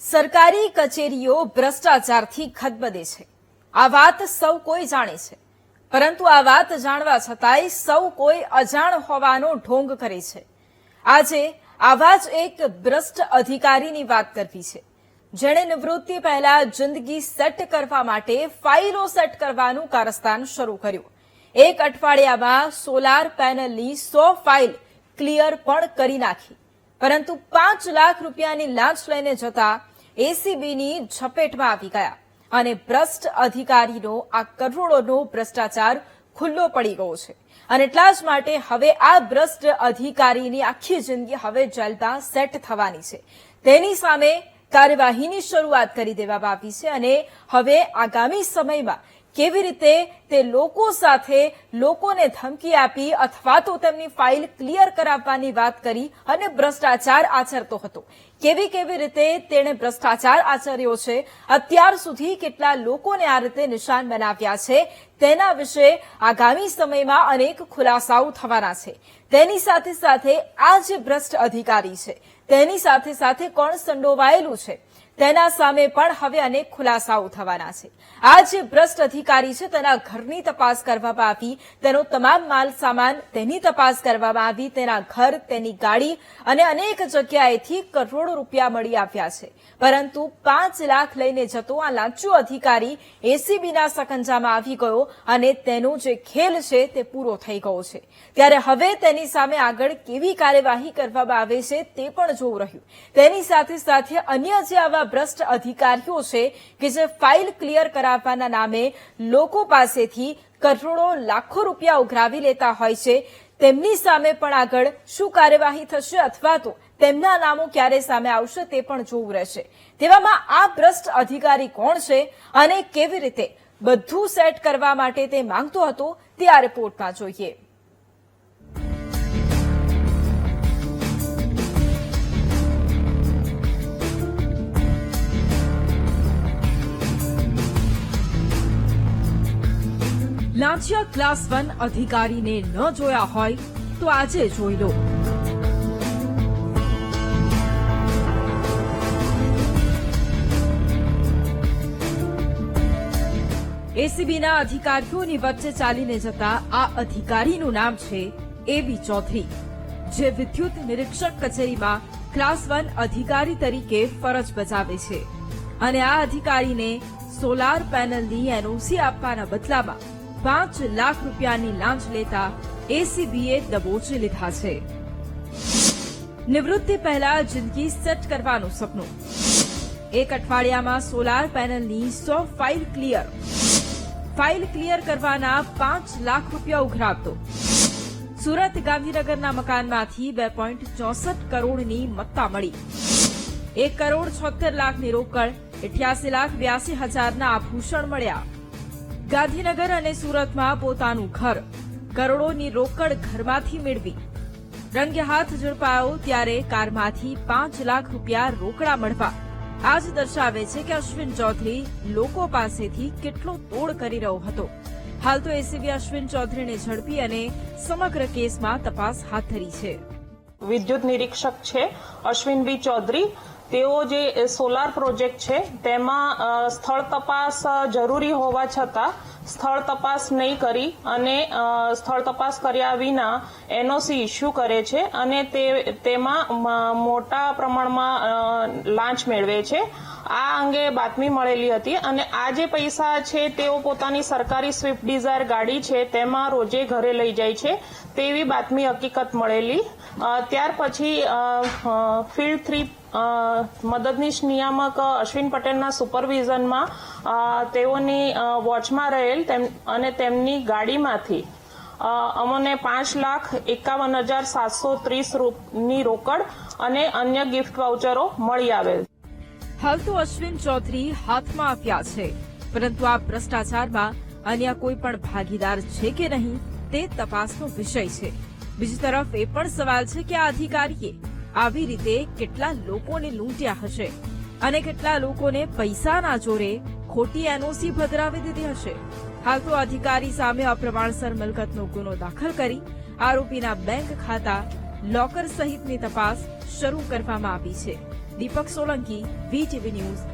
સરકારી કચેરીઓ ભ્રષ્ટાચારથી ખદબદે છે. આ વાત સૌ કોઈ જાણે છે, પરંતુ આ વાત જાણવા છતાંય સૌ કોઈ અજાણ હોવાનો ઢોંગ કરે છે. આજે આવા જ એક ભ્રષ્ટ અધિકારીની વાત કરવી છે, જેણે નિવૃત્તિ પહેલા જિંદગી સેટ કરવા માટે ફાઇલો સેટ કરવાનું કારસ્તાન શરૂ કર્યું. એક અઠવાડિયામાં સોલાર પેનલની 100 ફાઇલ ક્લિયર પણ કરી નાખી, પરંતુ 5 લાખ રૂપિયાની લાંચ લઈને જતા એસીબીની ઝપેટમાં આવી ગયા અને ભ્રષ્ટ અધિકારીનો આ કરોડોનો ભ્રષ્ટાચાર ખુલ્લો પડી ગયો છે. અને એટલા જ માટે હવે આ ભ્રષ્ટ અધિકારીની આખી જિંદગી હવે જેલમાં સેટ થવાની છે. તેની સામે કાર્યવાહીની શરૂઆત કરી દેવામાં આવી છે અને હવે આગામી સમયમાં કેવી રીતે તે લોકો સાથે લોકોને ધમકી આપી અથવા તો તેમની ફાઇલ ક્લિયર કરાવવાની વાત કરી અને ભ્રષ્ટાચાર આચરતો હતો, કેવી રીતે તેણે ભ્રષ્ટાચાર આચર્યો છે, અત્યાર સુધી કેટલા લોકોને આ રીતે નિશાન બનાવ્યા છે, તેના વિશે આગામી સમયમાં અનેક ખુલાસાઓ થવાના છે. તેની સાથે સાથે આ જે ભ્રષ્ટ અધિકારી છે તેની સાથે સાથે કોણ સંડોવાયેલું છે તેના સામે પણ હવે અનેક ખુલાસાઓ થવાના છે. આ જે ભ્રષ્ટ અધિકારી છે તેના ઘરની તપાસ કરવામાં આવી, તેનો તમામ માલ સામાન તેની તપાસ કરવામાં આવી, તેના ઘર, તેની ગાડી અને અનેક જગ્યાએથી કરોડો રૂપિયા મળી આવ્યા છે. પરંતુ 5 લાખ લઈને જતો આ લાંચુ અધિકારી એસીબીના સકંજામાં આવી ગયો અને તેનો જે ખેલ છે તે પૂરો થઈ ગયો છે. ત્યારે હવે તેની સામે આગળ કેવી કાર્યવાહી કરવામાં આવે છે તે પણ જોવું રહ્યું. તેની સાથે સાથે અન્ય જે આવા ભ્રષ્ટ અધિકારીઓ છે કે જે ફાઇલ ક્લિયર કરાવવાના નામે લોકો પાસેથી કરોડો લાખો રૂપિયા ઉઘરાવી લેતા હોય છે, તેમની સામે પણ આગળ શું કાર્યવાહી થશે અથવા તો તેમના નામો ક્યારે સામે આવશે તે પણ જોવું રહેશે. તેવામાં આ ભ્રષ્ટ અધિકારી કોણ છે અને કેવી રીતે બધું સેટ કરવા માટે તે માંગતો હતો તે આ રિપોર્ટમાં જોઈએ. લાંચિયા ક્લાસ 1 અધિકારીને ન જોયા હોય તો આજે જોઈ લો. એસીબીના અધિકારીઓની વચ્ચે ચાલીને જતા આ અધિકારીનું નામ છે એબી ચૌધરી, જે વિદ્યુત નિરીક્ષક કચેરીમાં ક્લાસ 1 અધિકારી તરીકે ફરજ બજાવે છે. અને આ અધિકારીને સોલાર પેનલની એનઓસી આપવાના બદલામાં 5 લાખ રૂપિયાની લાંચ લેતા એસીબીએ દબોચી લીધા છે. નિવૃત્તિ પહેલા જિંદગી સેટ કરવાનું સપનું, એક અઠવાડિયામાં સોલાર પેનલની 100 ફાઇલ ક્લિયર કરવાના 5 લાખ રૂપિયા ઉઘરાવતો. સુરત ગાંધીનગરના મકાનમાંથી 2.64 કરોડની મત્તા મળી, 1,76,00,000ની રોકડ, 88,82,000ના આભૂષણ મળ્યા. ગાંધીનગર અને સુરતમાં પોતાનું ઘર, કરોડોની રોકડ ઘરમાંથી મેળવી. રંગે હાથ ઝડપાયો ત્યારે કારમાંથી 5 લાખ રૂપિયા રોકડા મળવા આ જ દર્શાવે છે કે અશ્વિન ચૌધરી લોકો પાસેથી કેટલો તોડ કરી રહ્યો હતો. હાલ તો એસીબી અશ્વિન ચૌધરીને ઝડપી અને સમગ્ર કેસમાં તપાસ હાથ ધરી છે. વિદ્યુત નિરીક્ષક છે અશ્વિન બી ચૌધરી. તેઓ જે સોલાર પ્રોજેક્ટ છે તેમાં સ્થળ તપાસ જરૂરી હોવા છતાં સ્થળ તપાસ નહીં કરી અને સ્થળ તપાસ કર્યા વિના એનઓસી ઇસ્યુ કરે છે અને તેમાં મોટા પ્રમાણમાં લાંચ મેળવે છે. આ અંગે બાતમી મળેલી હતી અને આ જે પૈસા છે તેઓ પોતાની સરકારી સ્વિફ્ટ ડિઝાયર ગાડી છે તેમાં રોજે ઘરે લઈ જાય છે તેવી બાતમી હકીકત મળેલી. ત્યાર પછી ફિલ્ડ 3 મદદનીશ નિયામક અશ્વિન પટેલના સુપરવિઝનમાં તેઓની વોચમાં રહેલ અને તેમની ગાડીમાંથી અમને 5,51,730ની રોકડ અને અન્ય ગિફ્ટ વાઉચરો મળી આવેલ. હાલ તો અશ્વિન ચૌધરી હાથમાં આવ્યા છે, પરંતુ આ ભ્રષ્ટાચારમાં અન્ય કોઈ પણ ભાગીદાર છે કે નહીં તે તપાસનો વિષય છે. બીજી તરફ એ પણ સવાલ છે કે આ અધિકારીએ આવી રીતે કેટલા લોકોને લૂંટ્યા હશે અને કેટલા લોકોને પૈસાના જોરે ખોટી એનઓસી ભદ્રાવી દીધી હશે. હાલ તો અધિકારી સામે અપ્રમાણસર મિલકતનો ગુનો દાખલ કરી આરોપીના બેંક ખાતા, લોકર સહિતની તપાસ શરૂ કરવામાં આવી છે. દીપક સોલંકી, VTV ન્યૂઝ,